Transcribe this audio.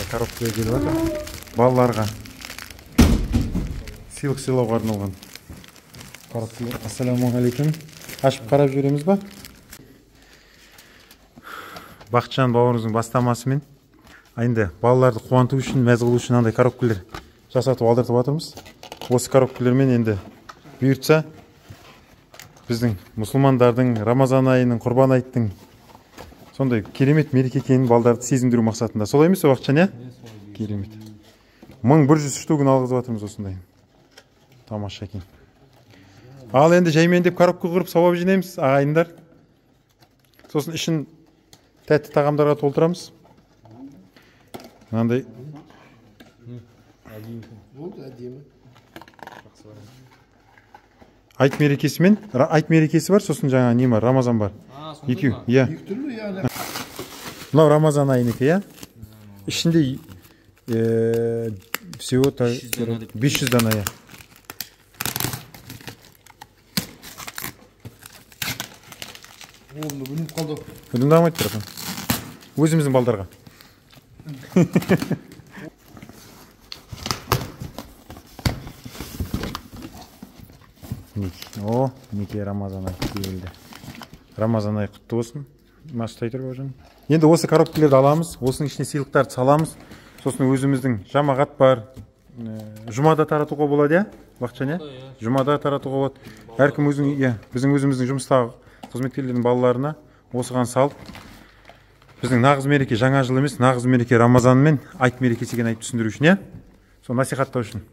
Коробкаға келіп жатыр. Балаларға сыйлық сыйлауға арналған коробкалар. Ассалаумағалейкум. Ашып қарап жүреміз ба? Бақытжан бауырымыздың бастамасымен енді балаларды қуанту үшін, мәз қылу үшін андай коробкалар жасатып алдыртып жатырмыз. Осы коробкалармен енді бұйыртса біздің мұсылмандардың Рамазан айының, Құрбан айттың сондай керемет мереке екенін балдарды сезіндіру мақсатында. Солай емес пе, Бақытжан, иә? Керемет. 1100 штугын алғызып жатырмыз осындай. Тамаша екен. Ал енді жаймен деп коробка құрып сауап жинаймыз, ағайындар. Сосын ішін тәтті тағамдарға толтырамыз. Мынандай айт мерекесімен, айт мерекесі бар, сосын жаңа не бар, Рамазан бар. Екеу, иә. Мынау Рамазан айынікі, иә? Ішінде всего 500 дана, иә. Бүгін дамайды тұратын. Өзіміздің балдарға. О, неке Рамазан ай келді. Рамазан ай құтты болсын. Мастай тұр бауыржан. Енді осы коробкаларды аламыз, осының ішіне сыйлықтарды саламыз. Сосын өзіміздің жамағат бар. Жұмада таратуға болады, иә? Бақытжан, иә? Жұмада таратуға болады. Әркім біздің өзіміздің жұмыстағы қызметкерлердің балаларына осыған салып, біздің нағыз мереке жаңа жыл емес, нағыз мереке Рамазанмен айт мерекесі екенін айтып түсіндіру үшін, иә? Сол насихаттау үшін.